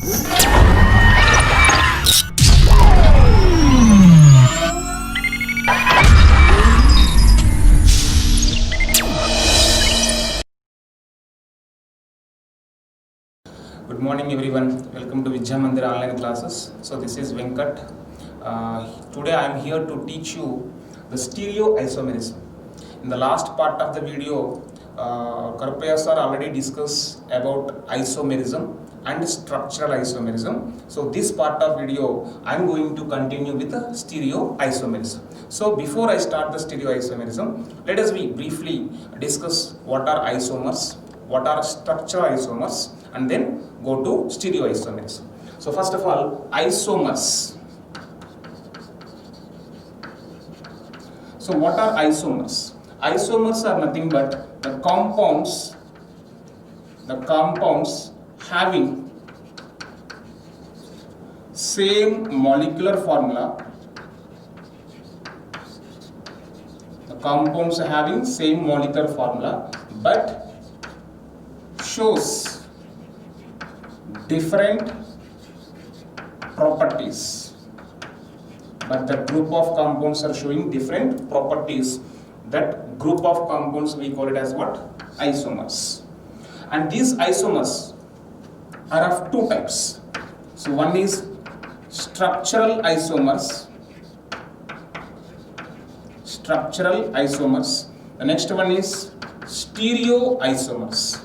Good morning everyone. Welcome to Vidya Mandir online classes. So this is Venkat. Today I am here to teach you the stereoisomerism. In the last part of the video, Karpaya sir already discussed about isomerism and structural isomerism. So this part of video I am going to continue with the stereoisomerism. So before I start the stereoisomerism, let us briefly discuss what are isomers, what are structural isomers, and then go to stereoisomerism. So first of all, isomers. So what are isomers? Isomers are nothing but the compounds having same molecular formula. The compounds having same molecular formula but shows different properties, but the group of compounds are showing different properties. That group of compounds we call it as what? Isomers. And these isomers are of two types. So one is structural isomers. The next one is stereoisomers.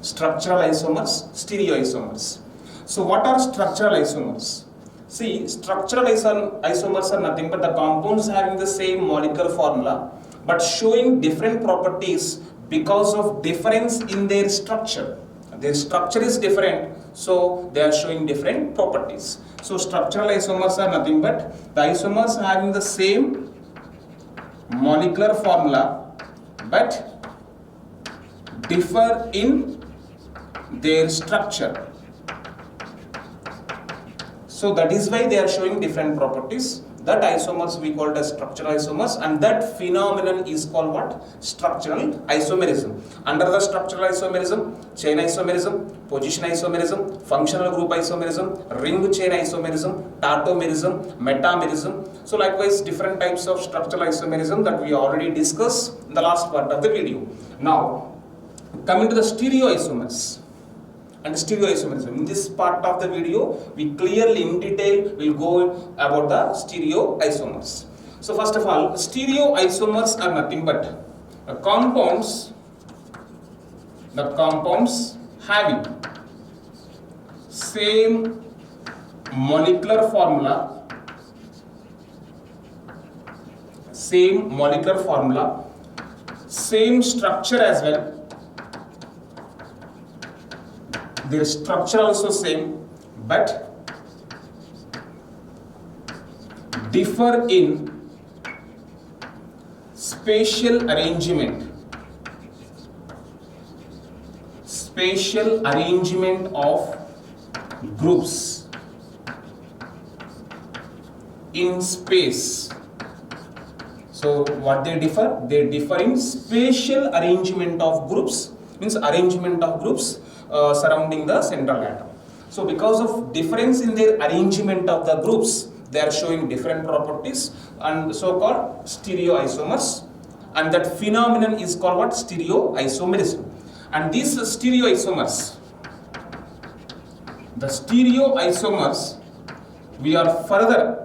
Structural isomers, stereoisomers. So what are structural isomers? See, structural isomers are nothing but the compounds having the same molecular formula but showing different properties because of difference in their structure. Their structure is different, so they are showing different properties. So structural isomers are nothing but the isomers having the same molecular formula but differ in their structure. So that is why they are showing different properties. That isomers we called as structural isomers, and that phenomenon is called what? Structural isomerism. Under the structural isomerism, chain isomerism, position isomerism, functional group isomerism, ring chain isomerism, tautomerism, metamerism. So likewise different types of structural isomerism that we already discussed in the last part of the video. Now coming to the stereoisomers and stereoisomerism. In this part of the video, we clearly in detail will go about the stereoisomers. So first of all, stereoisomers are nothing but the compounds having same molecular formula, same structure as well. Their structure also same but differ in spatial arrangement of groups in space. So what they differ? They differ in spatial arrangement of groups, means arrangement of groups surrounding the central atom. So because of difference in their arrangement of the groups, they are showing different properties and so called stereoisomers, and that phenomenon is called what? Stereoisomerism. And these stereoisomers, we are further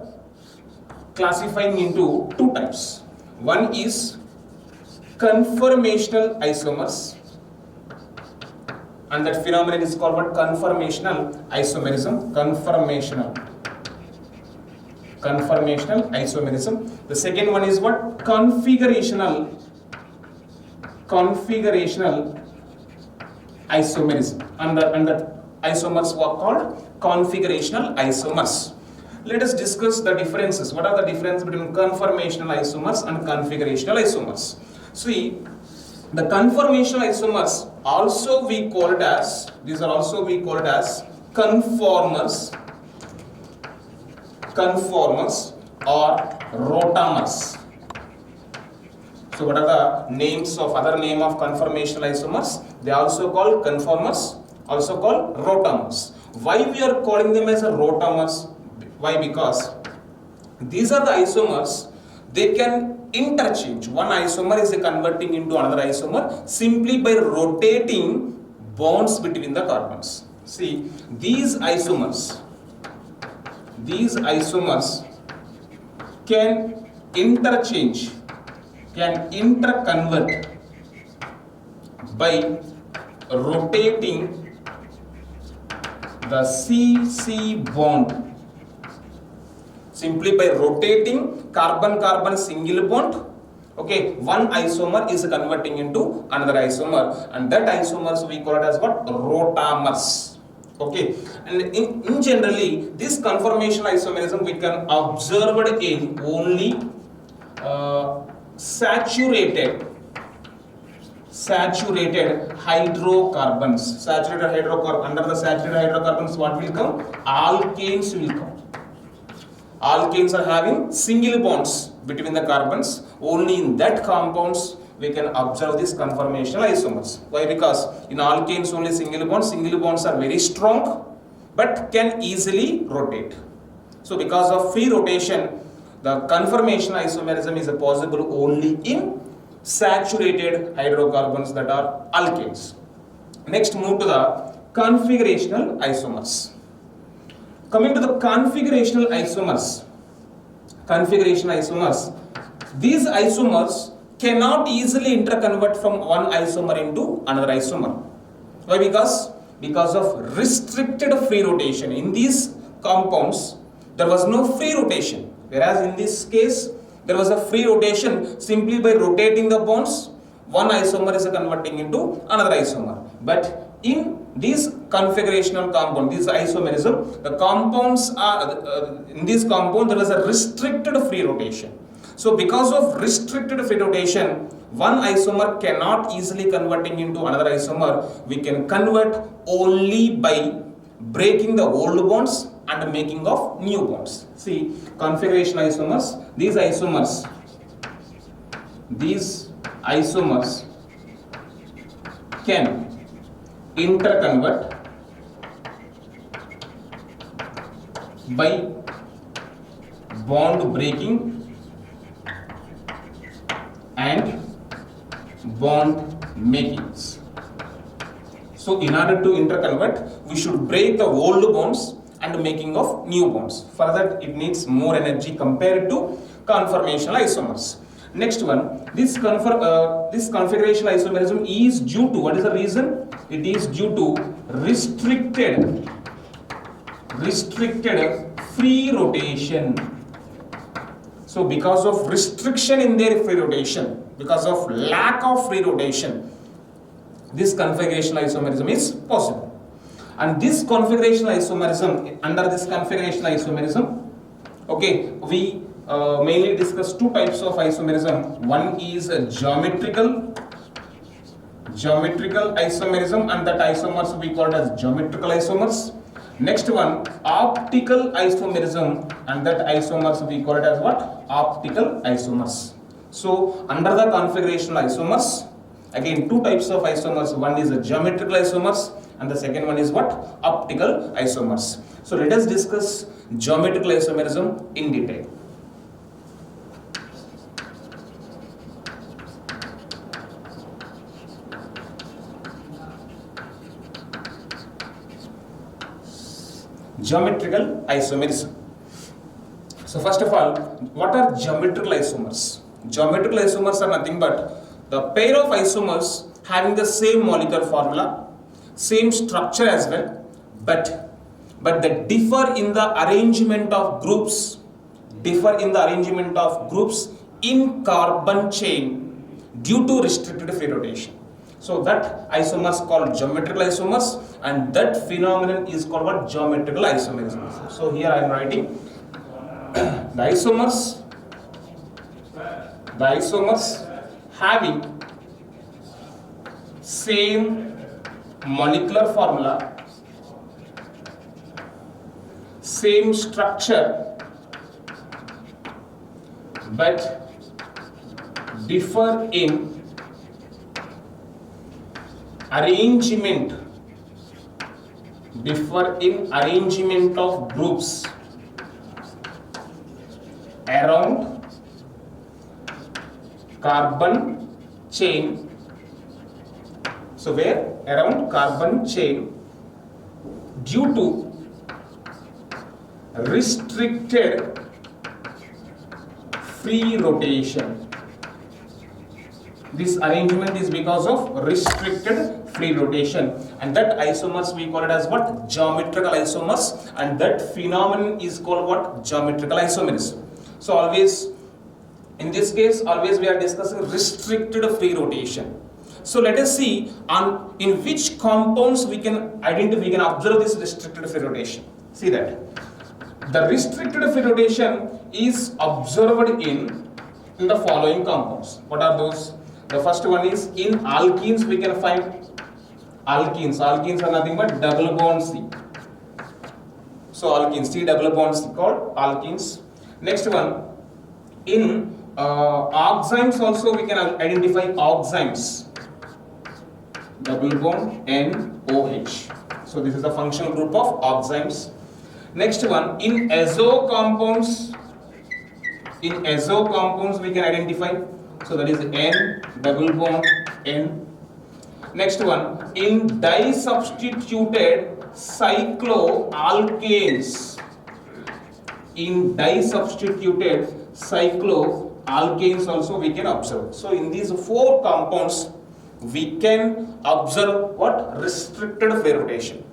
classifying into two types. One is conformational isomers, and that phenomenon is called what? Conformational isomerism. Conformational isomerism. The second one is what? Configurational isomerism. And the isomers were called configurational isomers. Let us discuss the differences. What are the differences between conformational isomers and configurational isomers? See, the conformational isomers also we called as, these are also we called as conformers or rotamers. So what are the names of other name of conformational isomers? They are also called conformers also called rotamers. Why we are calling them as a rotamers? Why? Because these are the isomers, they can interchange. One isomer is converting into another isomer simply by rotating bonds between the carbons. See, these isomers can interchange, can interconvert by rotating the C-C bond. Simply by rotating carbon-carbon single bond, okay, one isomer is converting into another isomer, and that isomers we call it as what? Rotamers. Okay, and in generally this conformational isomerism we can observe it in only saturated hydrocarbons. Under the saturated hydrocarbons, what will come? Alkanes will come. Alkanes are having single bonds between the carbons. Only in that compounds we can observe this conformational isomers. Why? Because in alkanes only single bonds are very strong but can easily rotate. So because of free rotation, the conformational isomerism is possible only in saturated hydrocarbons, that are alkanes. Next, move to the configurational isomers. Coming to the configurational isomers, these isomers cannot easily interconvert from one isomer into another isomer. Why? Because of restricted free rotation. In these compounds, there was no free rotation, whereas in this case, there was a free rotation. Simply by rotating the bonds, one isomer is converting into another isomer. But in these configurational compound, this isomerism, the compounds are in this compound there is a restricted free rotation. So because of restricted free rotation, one isomer cannot easily converting into another isomer. We can convert only by breaking the old bonds and making of new bonds. See, configuration isomers, these isomers can interconvert by bond breaking and bond makings. So in order to interconvert, we should break the old bonds and making of new bonds. For that, it needs more energy compared to conformational isomers. Next one, this configuration isomerism is due to, what is the reason? It is due to restricted free rotation. So because of restriction in their free rotation, because of lack of free rotation, this configuration isomerism is possible. And this configuration isomerism, under this configuration isomerism, okay, we mainly discuss two types of isomerism. One is a geometrical isomerism, and that isomers we call it as geometrical isomers. Next one, optical isomerism, and that isomers we call it as what? Optical isomers. So under the configurational isomers, again two types of isomers. One is a geometrical isomers and the second one is what? Optical isomers. So let us discuss geometrical isomerism in detail. Geometrical isomerism. So first of all, what are geometrical isomers? Geometrical isomers are nothing but the pair of isomers having the same molecular formula, same structure as well, but they differ in the arrangement of groups, in carbon chain due to restricted free rotation. So that isomers called geometrical isomers, and that phenomenon is called what? Geometrical isomerism. So here I am writing the isomers having same molecular formula, same structure, but differ in arrangement differ in arrangement of groups around carbon chain. So where? Around carbon chain due to restricted free rotation. This arrangement is because of restricted free rotation, and that isomers we call it as what? Geometrical isomers, and that phenomenon is called what? Geometrical isomerism. So always in this case, always we are discussing restricted free rotation. So let us see on in which compounds we can identify, we can observe this restricted free rotation. See that the restricted free rotation is observed in the following compounds. What are those? The first one is in alkenes we can find alkenes. Alkenes are nothing but double bond C. So alkenes, C double bond C called alkenes. Next one, in oximes also we can identify oximes. Double bond NOH. So this is the functional group of oximes. Next one, in azo compounds we can identify. So that is N double bond N. Next one, in disubstituted cycloalkanes. In disubstituted cycloalkanes also we can observe. So in these four compounds we can observe what? Restricted free rotation.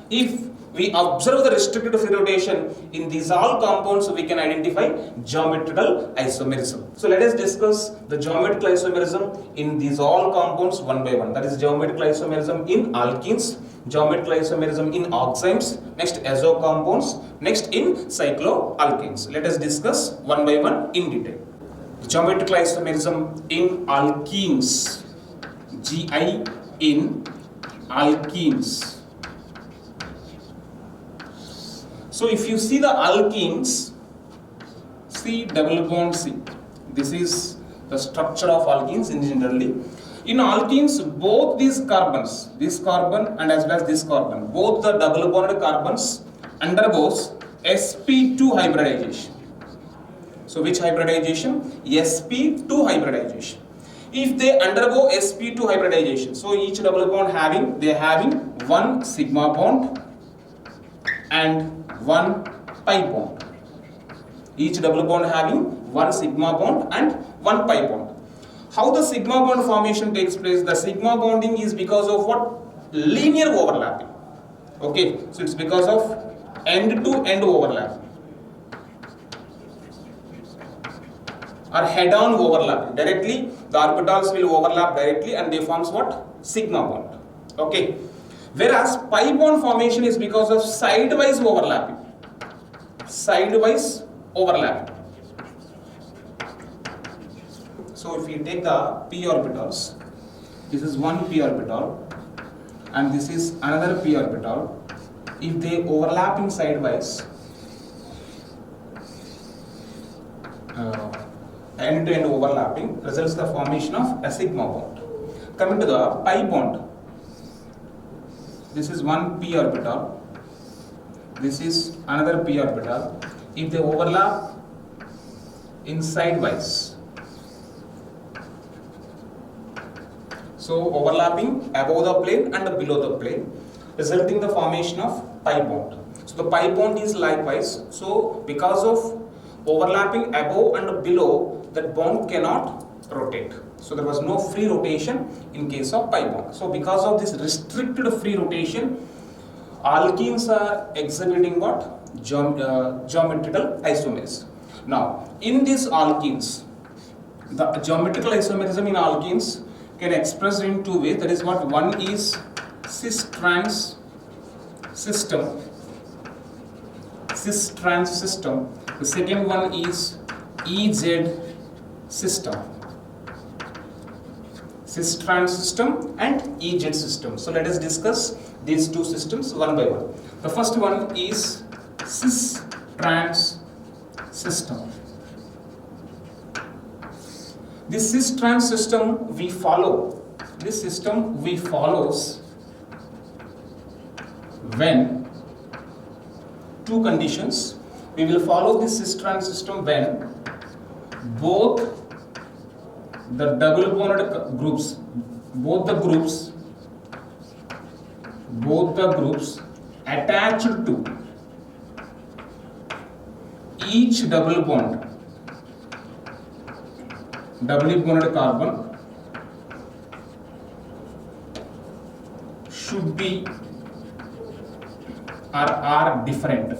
If we observe the restricted free rotation in these all compounds, we can identify geometrical isomerism. So let us discuss the geometrical isomerism in these all compounds one by one. That is geometrical isomerism in alkenes, geometrical isomerism in oximes, next azo compounds, next in cycloalkanes. Let us discuss one by one in detail. Geometrical isomerism in alkenes. GI in alkenes. So if you see the alkenes, C double bond C. This is the structure of alkenes in generally. In alkenes, both these carbons, this carbon and as well as this carbon, both the double bonded carbons undergoes sp2 hybridization. So which hybridization? sp2 hybridization. If they undergo sp2 hybridization, so each double bond having one sigma bond and one pi bond. Each double bond having one sigma bond and one pi bond. How the sigma bond formation takes place? The sigma bonding is because of what? Linear overlapping. Okay, so it's because of end to end overlap or head on overlap. Directly the orbitals will overlap directly and they forms what? Sigma bond. Okay. Whereas pi bond formation is because of sidewise overlapping. Sidewise overlapping. So if you take the p orbitals, this is one p orbital and this is another p orbital. If they overlapping sidewise, end to end overlapping results the formation of a sigma bond. Coming to the pi bond. This is one p orbital, this is another p orbital. If they overlap in sidewise, so overlapping above the plane and below the plane, resulting the formation of pi bond. So the pi bond is likewise. So because of overlapping above and below, that bond cannot rotate. So there was no free rotation in case of pi bond. So because of this restricted free rotation, alkenes are exhibiting what? Geometrical isomerism. Now in these alkenes, the geometrical isomerism in alkenes can express in two ways. That is what? One is cis-trans system. Cis-trans system. The second one is EZ system. Cis-trans system and EZ system. So let us discuss these two systems one by one. The first one is cis-trans system. This cis-trans system we follows when two conditions. We will follow this cis-trans system when both the double bonded groups, both the groups attached to each doubly bonded carbon should be or are different.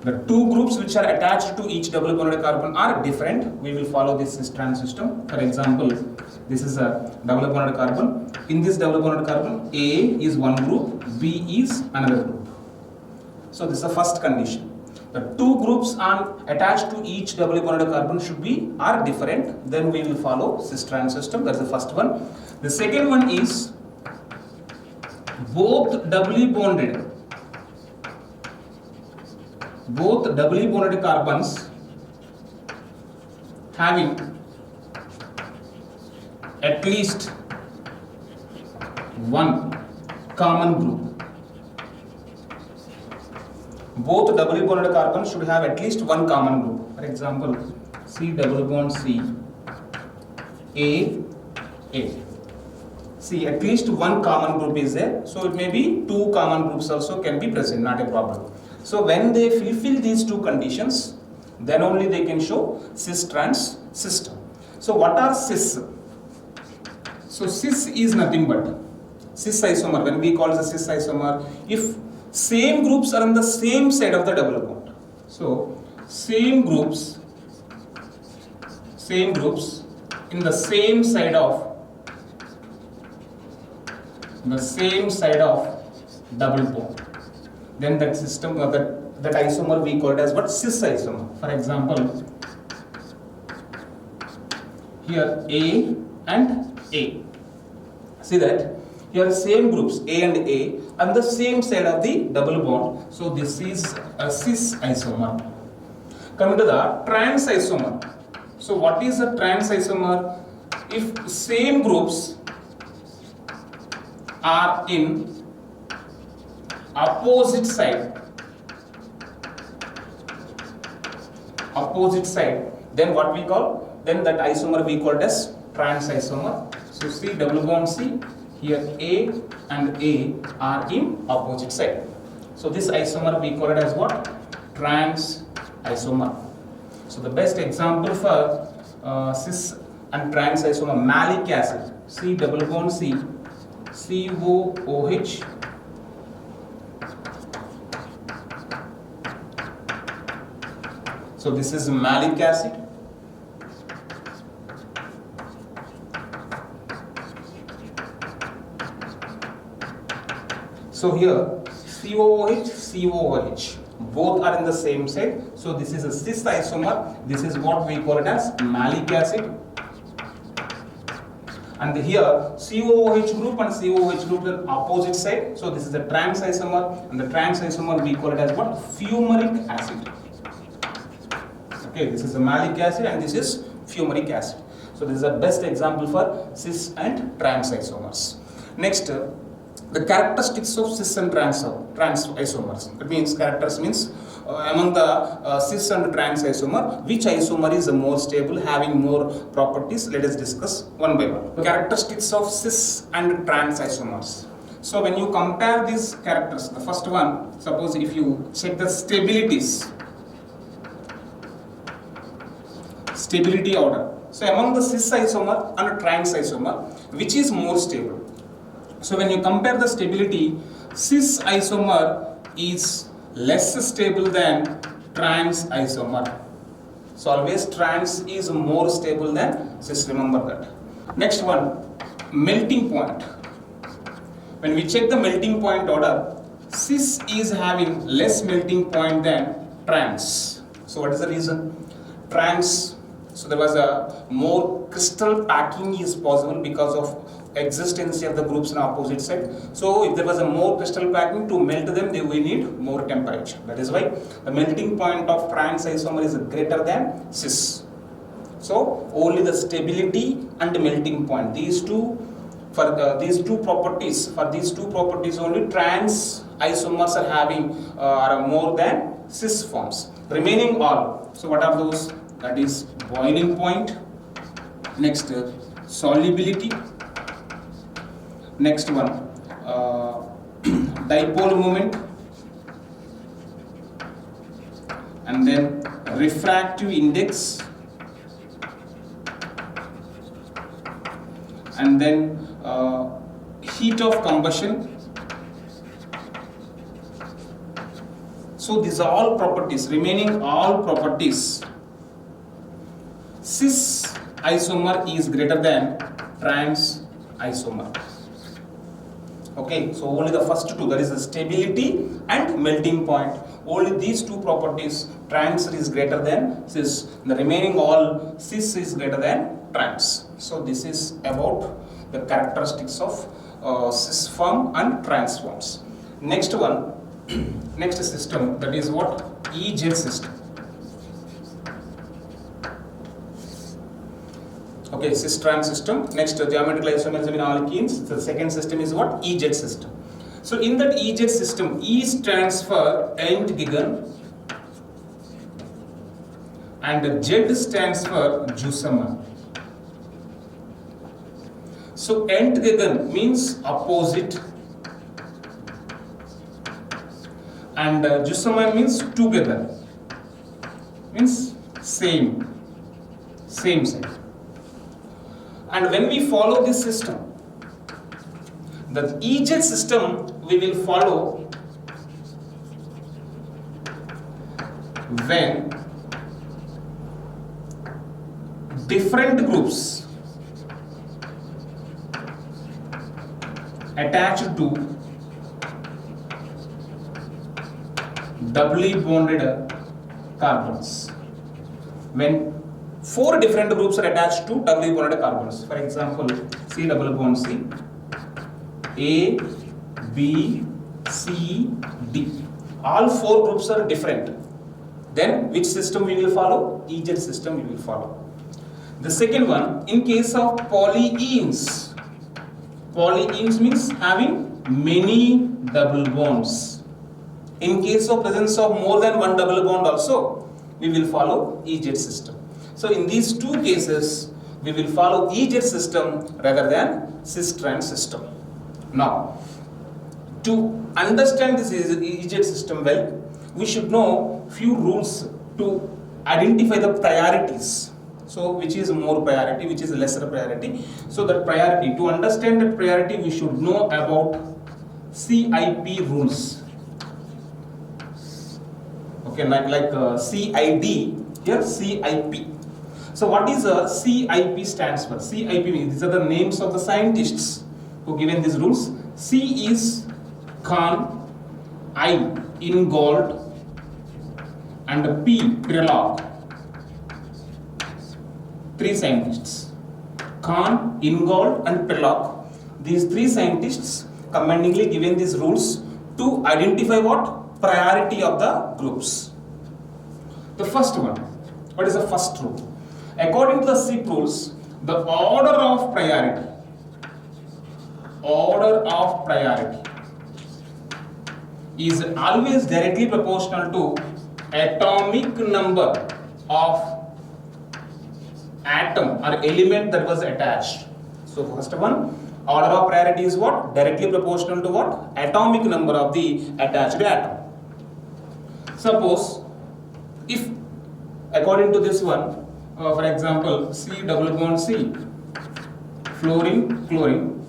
The two groups which are attached to each double bonded carbon are different. We will follow this cis-trans system. For example, this is a double bonded carbon. In this double bonded carbon, A is one group, B is another group. So this is the first condition. The two groups are attached to each double bonded carbon are different. Then we will follow cis-trans system. That's the first one. The second one is both doubly bonded carbons having at least one common group. Both doubly bonded carbons should have at least one common group. For example, C double bond C, A. See, at least one common group is there. So it may be two common groups also can be present, not a problem. So when they fulfill these two conditions, then only they can show cis-trans system. So what are cis? So cis is nothing but cis isomer. When we call the cis isomer, if same groups are on the same side of the double bond. So same groups in the same side of double bond, then that system that isomer we call it as what? Cis isomer. For example, here A and A. See that here same groups A and A on the same side of the double bond. So this is a cis isomer. Coming to the trans isomer. So what is a trans isomer? If same groups are in opposite side, then what we call? Then that isomer we call it as trans isomer. So C double bond C, here A and A are in opposite side. So this isomer we call it as what? Trans isomer. So the best example for cis and trans isomer, malic acid, C double bond C, COOH. So this is malic acid. So here COOH, both are in the same side. So this is a cis isomer. This is what we call it as malic acid. And here COOH group and COOH group are opposite side. So this is the trans isomer, and the trans isomer we call it as what? Fumaric acid. Okay, this is a malic acid and this is fumaric acid. So this is the best example for cis and trans isomers. Next, the characteristics of cis and trans isomers. That means characters means among the cis and trans isomer, which isomer is more stable, having more properties. Let us discuss one by one. Characteristics of cis and trans isomers. So when you compare these characters, the first one, suppose if you check the stability order. So among the cis isomer and trans isomer, which is more stable? So when you compare the stability, cis isomer is less stable than trans isomer. So always trans is more stable than cis, remember that. Next one, melting point. When we check the melting point order, cis is having less melting point than trans. So what is the reason? Trans, so there was a more crystal packing is possible because of existence of the groups in opposite side. So if there was a more crystal packing, to melt them we need more temperature. That is why the melting point of trans isomer is greater than cis. So only the stability and melting point, these two, for these two properties only trans isomers are having are more than cis forms. Remaining all, so what are those? That is boiling point, next solubility, next one dipole moment, and then refractive index, and then heat of combustion. So these are all properties, remaining all properties. Cis isomer is greater than trans isomer. Okay, so only the first two, that is the stability and melting point. Only these two properties, trans is greater than cis. The remaining all, cis is greater than trans. So this is about the characteristics of cis form and trans forms. Next one, next system, that is what? EZ system. Okay, cis-trans system. Next, geometrical isomerism in alkenes. The second system is what? EZ system. So in that EZ system, E stands for Entgegen and Z stands for Zusammen. So Entgegen means opposite and Zusammen means together, means same side. And when we follow this system, the EZ system we will follow when different groups attached to doubly bonded carbons. When four different groups are attached to doubly bonded carbons. For example, C double bond C, A, B, C, D. All four groups are different. Then which system we will follow? EZ system we will follow. The second one, in case of polyenes. Polyenes means having many double bonds. In case of presence of more than one double bond also, we will follow EZ system. So in these two cases, we will follow EZ system rather than cis-trans system. Now, to understand this EZ system well, we should know few rules to identify the priorities. So which is more priority, which is lesser priority. So that priority, to understand that priority, we should know about CIP rules. Okay, like CID, here CIP. So what is a CIP stands for? CIP means these are the names of the scientists who given these rules. C is Kahn, I Ingold, and P Prelog. Three scientists, Kahn, Ingold, and Prelog. These three scientists commendingly given these rules to identify what? Priority of the groups. The first one, what is the first rule? According to the CIP rules, the order of priority is always directly proportional to atomic number of atom or element that was attached. So first one, order of priority is what? Directly proportional to what? Atomic number of the attached atom. Suppose if according to this one, for example, C double bond C, fluorine, chlorine,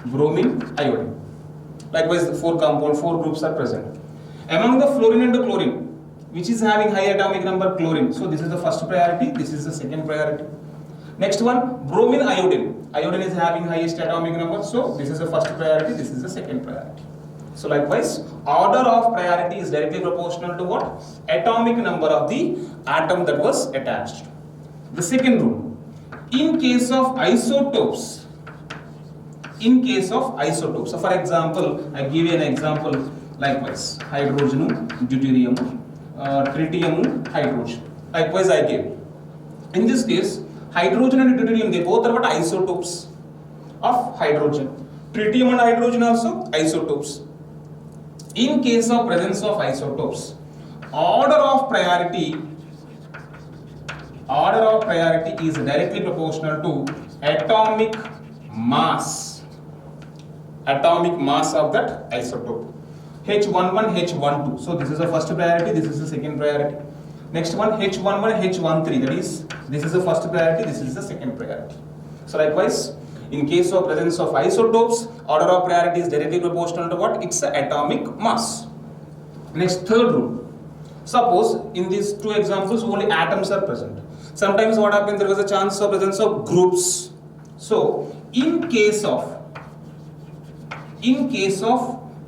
bromine, iodine. Likewise, the four groups are present. Among the fluorine and the chlorine, which is having high atomic number? Chlorine. So this is the first priority, this is the second priority. Next one, bromine, iodine. Iodine is having highest atomic number, so this is the first priority, this is the second priority. So likewise, order of priority is directly proportional to what? Atomic number of the atom that was attached. The second rule, in case of isotopes, so for example, I give you an example likewise, hydrogen, deuterium, tritium, hydrogen. Likewise I gave. In this case, hydrogen and deuterium, they both are what? Isotopes of hydrogen. Tritium and hydrogen also isotopes. In case of presence of isotopes, order of priority is directly proportional to atomic mass of that isotope. H11, H12. So this is the first priority, this is the second priority. Next one, H11, H13. That is, this is the first priority, this is the second priority. So likewise, in case of presence of isotopes, order of priority is directly proportional to what? It's the atomic mass. Next, third rule. Suppose in these two examples only atoms are present. Sometimes what happens, there was a chance of presence of groups. So in case of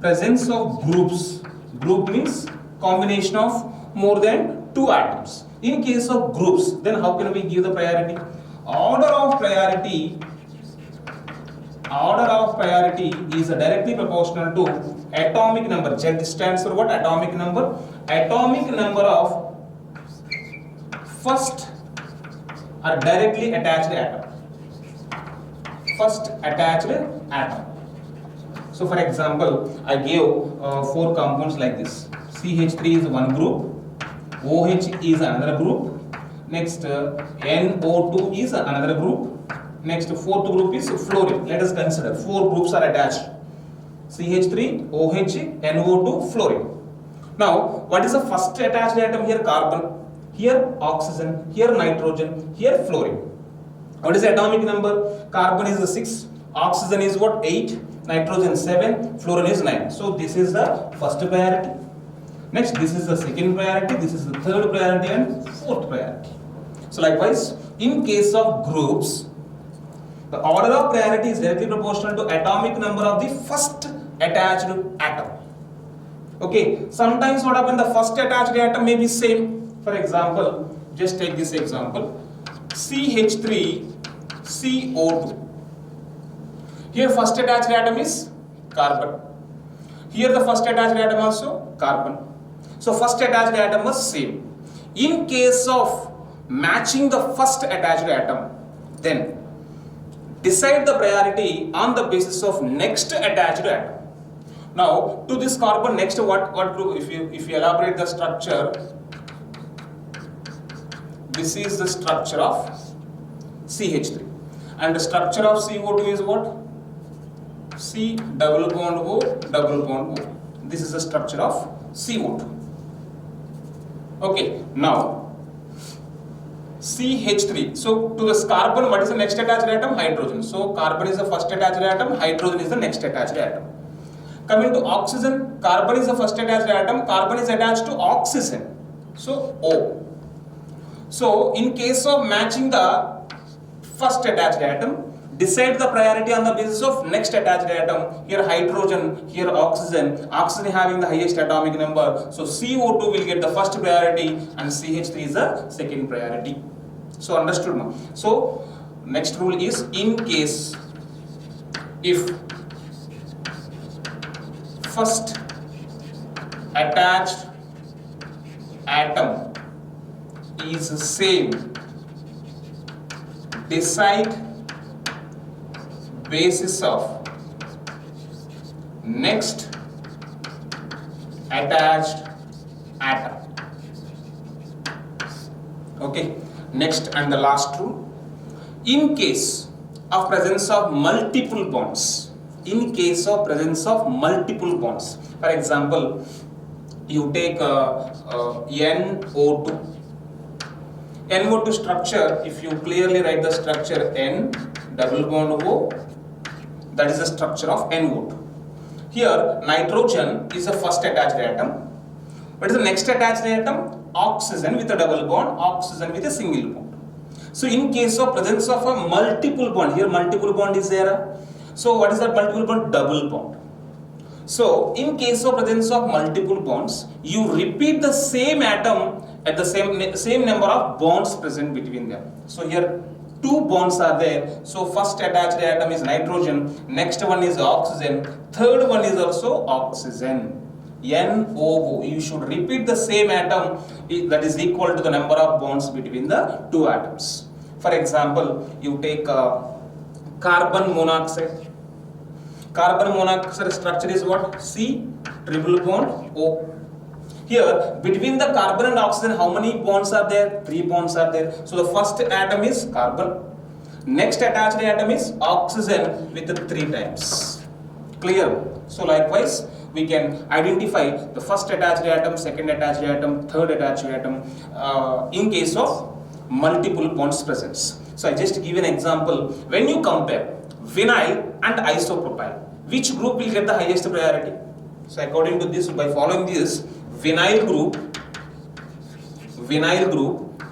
presence of groups, group means combination of more than two atoms. In case of groups, then how can we give the priority? Order of priority is directly proportional to atomic number. Z stands for what? Atomic number. Atomic number of first or directly attached atom. First attached atom. So for example, I gave 4 compounds like this. CH3 is one group, OH is another group, next NO2 is another group, next fourth group is fluorine. Let us consider 4 groups are attached. CH3, OH, NO2, fluorine. Now, what is the first attached atom here? Carbon. Here oxygen, here nitrogen, here fluorine. What is the atomic number? Carbon is 6, oxygen is what? 8, nitrogen 7, fluorine is 9. So this is the first priority. Next, this is the second priority, this is the third priority and fourth priority. So likewise, in case of groups, the order of priority is directly proportional to atomic number of the first attached atom. Okay, sometimes what happens, the first attached atom may be same. For example, just take this example, CH3CO2. Here first attached atom is carbon. Here the first attached atom also carbon. So first attached atom was same. In case of matching the first attached atom, then decide the priority on the basis of next attached atom. Now to this carbon, next what group? If you elaborate the structure, this is the structure of CH3, and the structure of CO2 is what? C double bond O double bond O. This is the structure of CO2. Okay, now CH3. So to this carbon, what is the next attached atom? Hydrogen. So carbon is the first attached atom, hydrogen is the next attached atom. Coming to oxygen, carbon is the first attached atom, carbon is attached to oxygen. So O. So in case of matching the first attached atom, decide the priority on the basis of next attached atom. Here hydrogen, here oxygen. Oxygen having the highest atomic number. So CO2 will get the first priority and CH3 is the second priority. So understood now. So next rule is, in case if first attached atom is same, decide basis of next attached atom. Okay, next and the last rule, in case of presence of multiple bonds, in case of presence of multiple bonds, for example, you take NO2 structure. If you clearly write the structure N double bond O, that is the structure of NO2. Here nitrogen is the first attached atom. What is the next attached atom? Oxygen with a double bond, oxygen with a single bond. So in case of presence of a multiple bond, here multiple bond is there. So what is that multiple bond? Double bond. So in case of presence of multiple bonds, you repeat the same atom at the same number of bonds present between them. So here 2 bonds are there. So first attached atom is nitrogen, next one is oxygen, third one is also oxygen. NO. You should repeat the same atom that is equal to the number of bonds between the 2 atoms. For example, you take carbon monoxide. Carbon monoxide structure is what? C triple bond O. Here, between the carbon and oxygen, how many bonds are there? 3 bonds are there. So the first atom is carbon. Next attached atom is oxygen with 3 times. Clear? So likewise, we can identify the first attached atom, second attached atom, third attached atom in case of multiple bonds presence. So I just give an example. When you compare vinyl and isopropyl, which group will get the highest priority? So according to this, by following this, vinyl group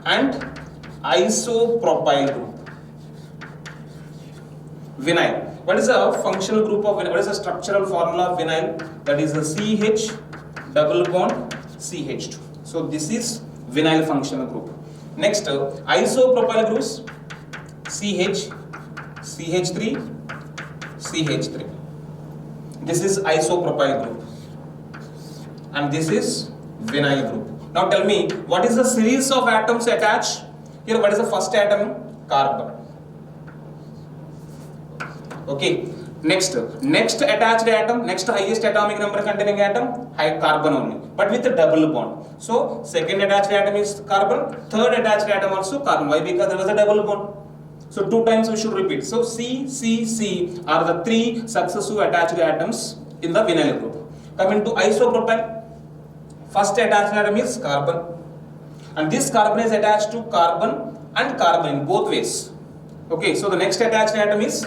and isopropyl group. Vinyl. What is the functional group of vinyl? What is the structural formula of vinyl? That is a CH double bond CH2. So this is vinyl functional group. Next, isopropyl groups CH, CH3, CH3. This is isopropyl group. And this is vinyl group. Now tell me, what is the series of atoms attached? Here, what is the first atom? Carbon. Okay. Next attached atom, next highest atomic number containing atom, carbon only, but with a double bond. So second attached atom is carbon, third attached atom also carbon. Why? Because there was a double bond. So 2 times we should repeat. So C, C, C are the 3 successive attached atoms in the vinyl group. Coming to isopropyl. First attached atom is carbon, and this carbon is attached to carbon and carbon in both ways. Okay, so the next attached atom is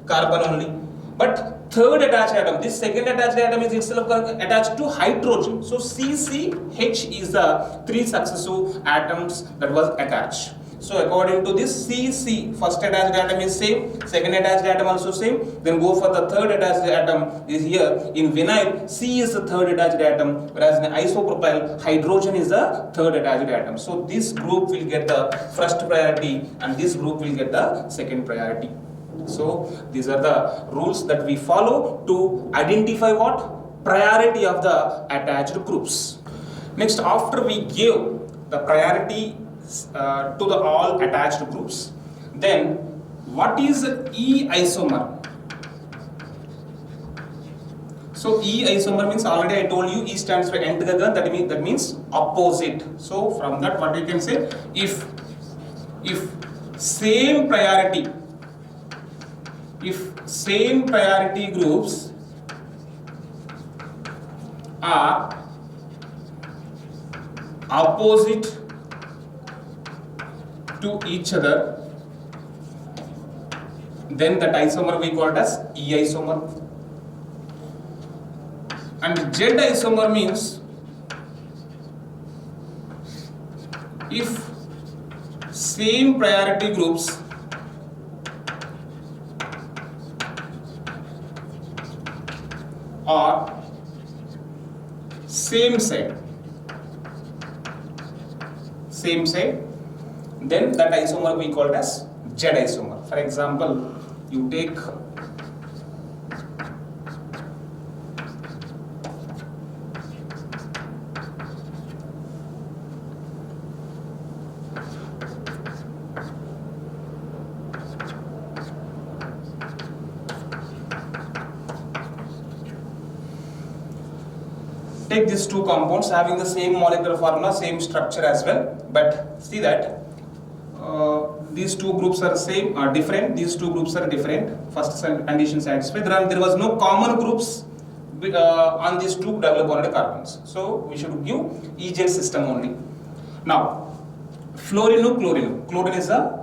carbon only, but third attached atom, this second attached atom is itself attached to hydrogen. So CCH is the 3 successive atoms that was attached. So according to this, CC, first attached atom is same, second attached atom also same, then go for the third attached atom is here. In vinyl, C is the third attached atom, whereas in isopropyl, hydrogen is the third attached atom. So this group will get the first priority and this group will get the second priority. So these are the rules that we follow to identify what? Priority of the attached groups. Next, after we give the priority to the all attached groups, then what is E isomer? So E isomer means, already I told you, E stands for N together, that means opposite. So from that, what we can say, if same priority groups are opposite to each other, then that isomer we call it as E isomer. And Z isomer means if same priority groups are same side, then that isomer we call it as Z isomer. For example, you take these 2 compounds having the same molecular formula, same structure as well, but see that these 2 groups are same or different. These 2 groups are different. First condition satisfied. There was no common groups on these 2 double bonded carbons. So we should give EZ system only. Now, fluorine, chlorine. Chlorine is the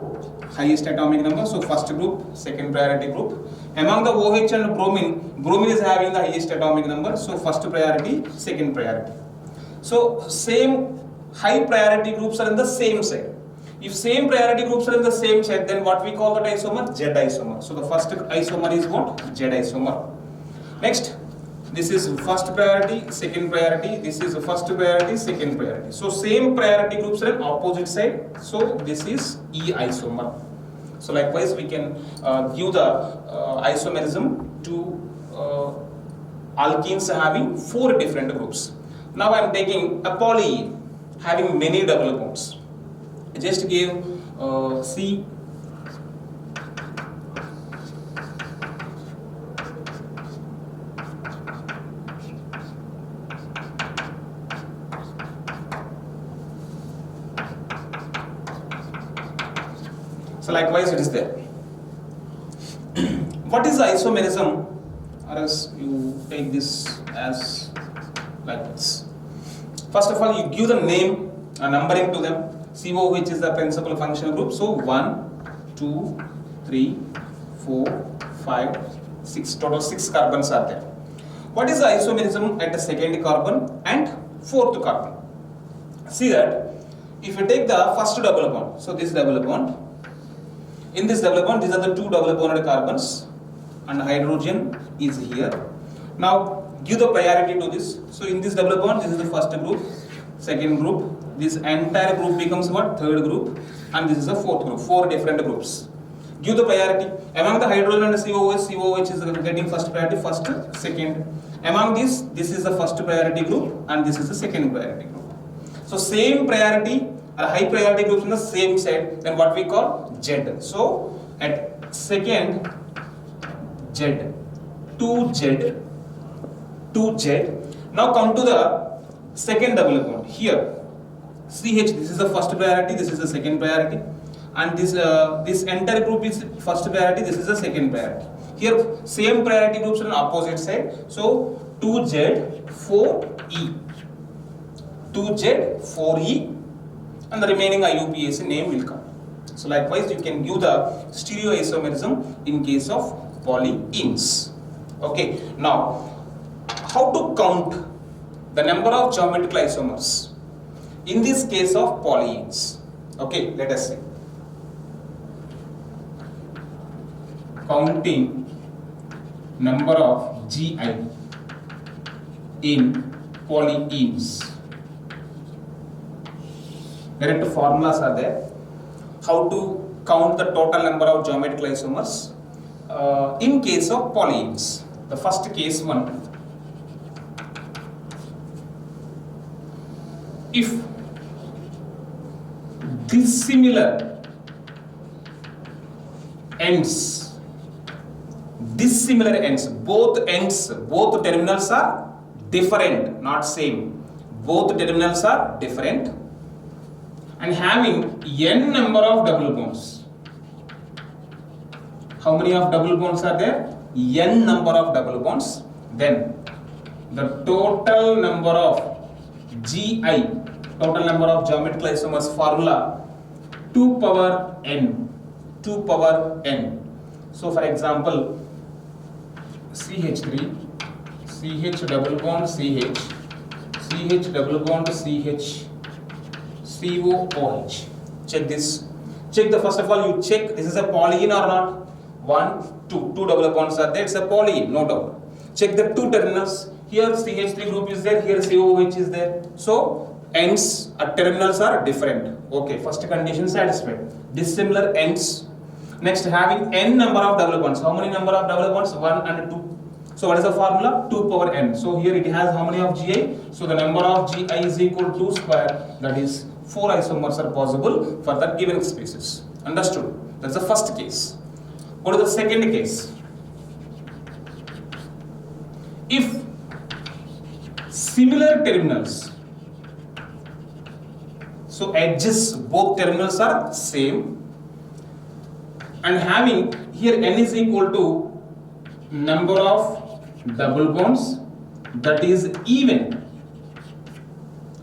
highest atomic number. So first group, second priority group. Among the OH and bromine is having the highest atomic number. So first priority, second priority. So same high priority groups are in the same side. If same priority groups are in the same side, then what we call that isomer? Z isomer. So the first isomer is what? Z isomer. Next, this is first priority, second priority. This is first priority, second priority. So same priority groups are in opposite side. So this is E isomer. So likewise, we can give the isomerism to alkenes having 4 different groups. Now I am taking a polyene having many double bonds. I just gave C So likewise it is there. What is the isomerism? Or else you take this as likewise. First of all, you give the name, a numbering to them. COOH is the principal functional group. So 1, 2, 3, 4, 5, 6. Total 6 carbons are there. What is the isomerism at the second carbon and fourth carbon? See that if you take the first double bond, so this double bond, in this double bond, these are the 2 double bonded carbons and hydrogen is here. Now give the priority to this. So in this double bond, this is the first group, second group, this entire group becomes what? Third group, and this is the fourth group, 4 different groups. Give the priority. Among the hydrogen and COOH is getting first priority, first, second. Among this is the first priority group and this is the second priority group. So same priority, high priority groups on the same side, then what we call Z. So at second Z, 2Z, 2Z. Now come to the second double bond. Here CH, this is the first priority, this is the second priority, and this entire group is first priority, this is the second priority. Here same priority groups on opposite side. So 2Z, 4E, 2Z, 4E, and the remaining IUPAC name will come. So likewise you can give the stereoisomerism in case of polyenes. Okay, now how to count the number of geometrical isomers in this case of polyenes? Okay, let us see. Counting number of GI in polyenes. Direct formulas are there. How to count the total number of geometrical isomers in case of polyenes. The first case one. If dissimilar ends, both terminals are different, not same. Both terminals are different and having n number of double bonds. How many of double bonds are there? N number of double bonds. Then the total number of GI, total number of geometrical isomers formula 2 power n. So for example, CH3, CH double bond CH, CH double bond CH, COOH. Check this. Check the first of all, you check this is a polyene or not. 1, 2 double bonds are there. It's a polyene, no doubt. Check the 2 terminals. Here CH3 group is there. Here COOH is there. So ends terminals are different. Okay, first condition satisfied. Dissimilar ends. Next, having n number of double bonds. How many number of double bonds? 1 and 2. So what is the formula? 2 power n. So here it has how many of GI? So the number of GI is equal to 2 square. That is 4 isomers are possible for the given species. Understood? That's the first case. Go to the second case. If similar terminals, so edges, both terminals are same, and having here n is equal to number of double bonds, that is even.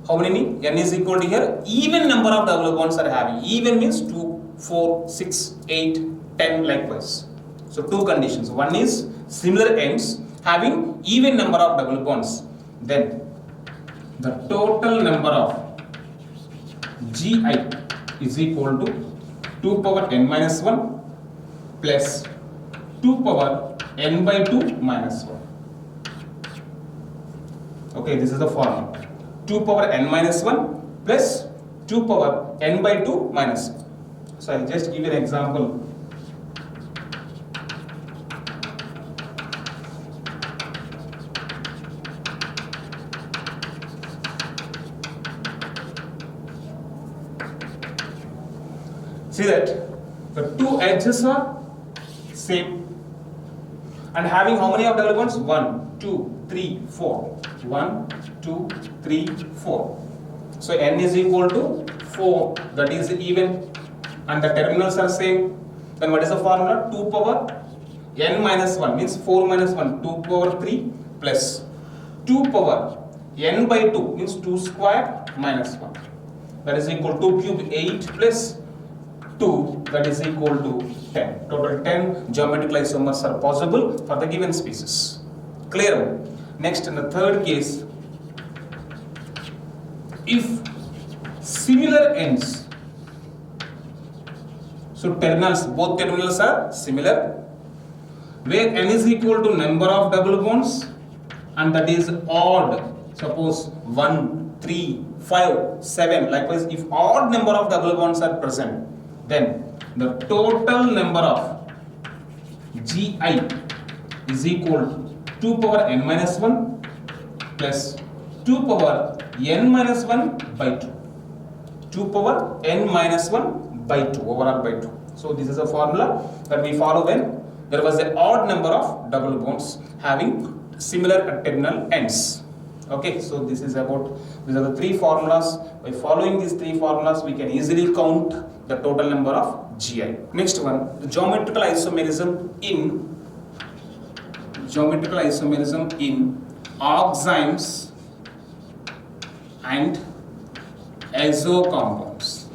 How many? N is equal to here even number of double bonds are having. Even means 2, 4, 6, 8, 10 likewise. So 2 conditions. One is similar ends having even number of double bonds. Then the total number of GI is equal to 2 power n minus 1 plus 2 power n by 2 minus 1. Okay, this is the formula. 2 power n minus 1 plus 2 power n by 2 minus 1. So I'll just give you an example. See that the 2 edges are same and having how many of double bonds? 1, 2, 3, 4. 1, 2, 3, 4. So n is equal to 4, that is even. and the terminals are same, then what is the formula? 2 power n minus 1 means 4 minus 1, 2 power 3 plus 2 power n by 2 means 2 square minus 1, that is equal to 2 cube 8 plus 2, that is equal to 10. Total 10 geometrical isomers are possible for the given species. Clear? Next, in the third case, if similar ends, so terminals, both terminals are similar, where n is equal to number of double bonds and that is odd, suppose 1, 3, 5, 7, likewise if odd number of double bonds are present, then the total number of Gi is equal to 2 power n minus 1 plus 2 power n minus 1 by 2. 2 power n minus 1 by 2, overall by 2. So this is a formula that we follow when there was an odd number of double bonds having similar terminal ends. Okay, so this is about, these are the three formulas. By following these three formulas, we can easily count the total number of Gi. Next one, the geometrical isomerism in oximes and azo compounds.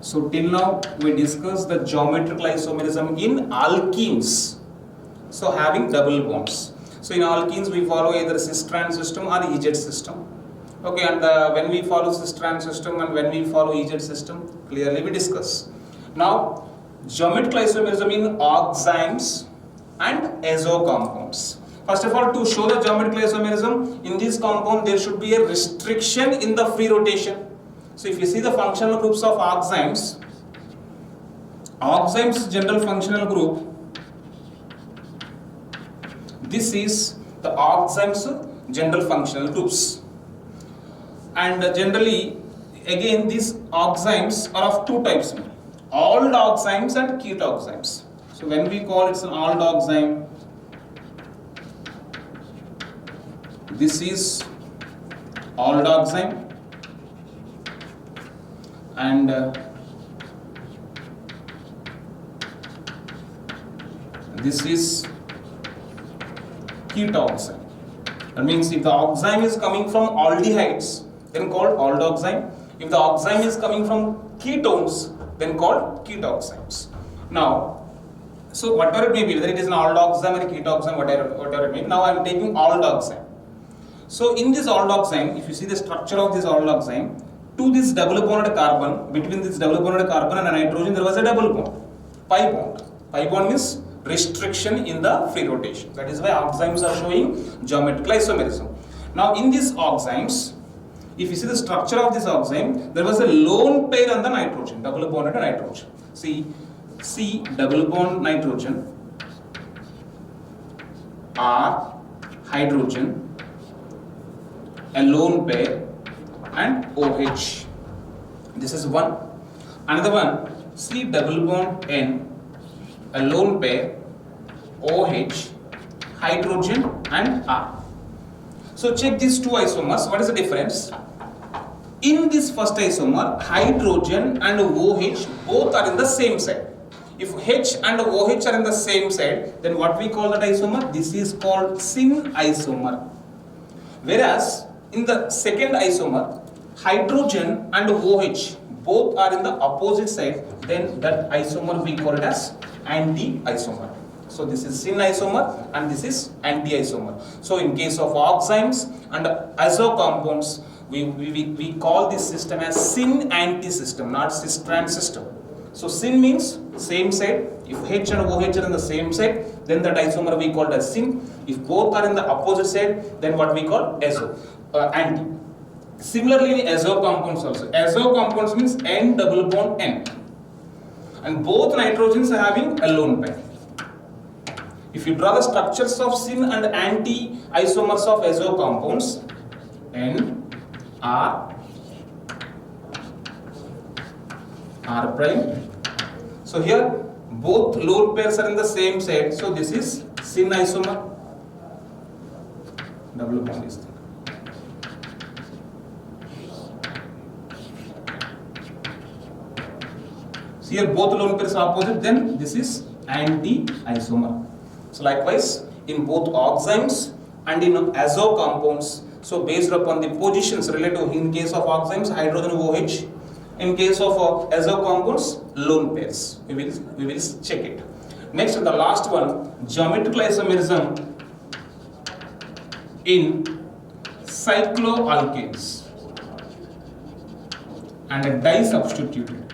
So till now we discussed the geometrical isomerism in alkenes, so having double bonds. So in alkenes we follow either cis-trans system or EZ system. Okay, and when we follow cis-trans system and when we follow EZ system, clearly we discuss. Now geometrical isomerism in oximes and azo compounds. First of all, to show the geometrical isomerism in this compound, there should be a restriction in the free rotation. So if you see the functional groups of oximes general functional group, this is the oximes general functional groups, and generally again these oximes are of two types, aldol oximes and keto oximes. So when we call it's an aldol oxime, this is aldol oxime, and this is keto oxime. That means if the oxime is coming from aldehydes, then called aldol oxime. If the oxime is coming from ketones, then called keto oximes. Now, so whatever it may be, whether it is an aldol oxime or a keto oxime, whatever it may be, now I am taking aldol oxime. So in this aldol oxime, if you see the structure of this aldol oxime, to this double bonded carbon, between this double bonded carbon and a nitrogen, there was a double bond, pi bond. Pi bond means restriction in the free rotation. That is why oximes are showing geometrical isomerism. Now in these oximes, if you see the structure of this oxime, there was a lone pair on the nitrogen, double bonded nitrogen. See, C double bond nitrogen, R hydrogen, a lone pair, and OH. This is one. Another one, C double bond N, a lone pair, OH, hydrogen, and R. So check these two isomers. What is the difference? In this first isomer, hydrogen and OH both are in the same side. If H and OH are in the same side, then what we call that isomer? This is called syn isomer. Whereas in the second isomer, hydrogen and OH both are in the opposite side, then that isomer we call it as anti-isomer. So this is syn isomer and this is anti-isomer. So in case of oximes and azo compounds, we call this system as syn-anti system, not cis-trans system. So syn means same side. If H and OH are in the same side, then that isomer we call as syn. If both are in the opposite side, then what we call azo, anti. Similarly in azo compounds also. Azo compounds means N double bond N. And both nitrogens are having a lone pair. If you draw the structures of syn and anti isomers of azo compounds, N, R, R prime. So here both lone pairs are in the same side. So this is syn isomer. Double bond is there. So here both lone pairs are opposite, then this is anti-isomer. So likewise, in both oximes and in azo compounds, so based upon the positions relative, in case of oximes, hydrogen OH, in case of azo compounds, lone pairs. We will check it. Next, the last one, geometrical isomerism in cycloalkanes and disubstituted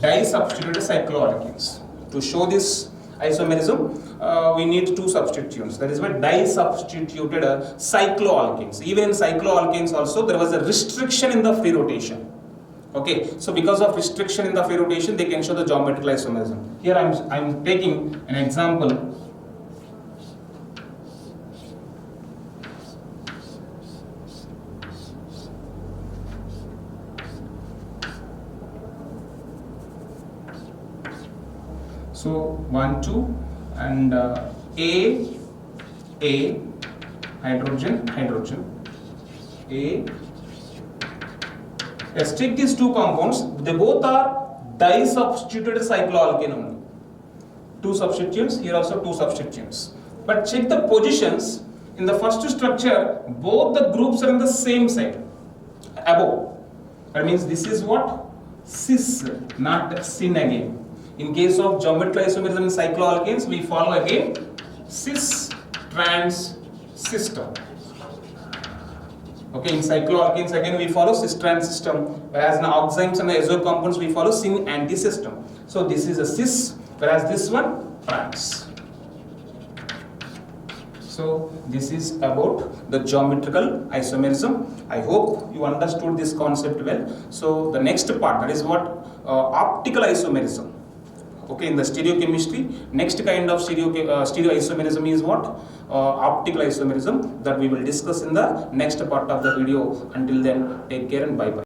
cycloalkanes. To show this isomerism, we need two substituents. That is why disubstituted cycloalkanes. Even in cycloalkanes also there was a restriction in the free rotation. Okay, so because of restriction in the free rotation, they can show the geometrical isomerism. Here I'm taking an example. So 1, 2 and A, hydrogen, A. Let's take these two compounds. They both are disubstituted cycloalkane only. Two substituents, here also two substituents. But check the positions. In the first structure, both the groups are in the same side, above. That means this is what? Cis, not syn again. In case of geometrical isomerism in cycloalkanes, we follow again cis-trans system. Okay, in cycloalkanes again we follow cis-trans system, whereas in oximes and azo compounds we follow syn-anti system. So this is a cis, whereas this one trans. So this is about the geometrical isomerism. I hope you understood this concept well. So the next part, that is what optical isomerism. Okay, in the stereochemistry, next kind of stereoisomerism is what? Optical isomerism, that we will discuss in the next part of the video. Until then, take care and bye bye.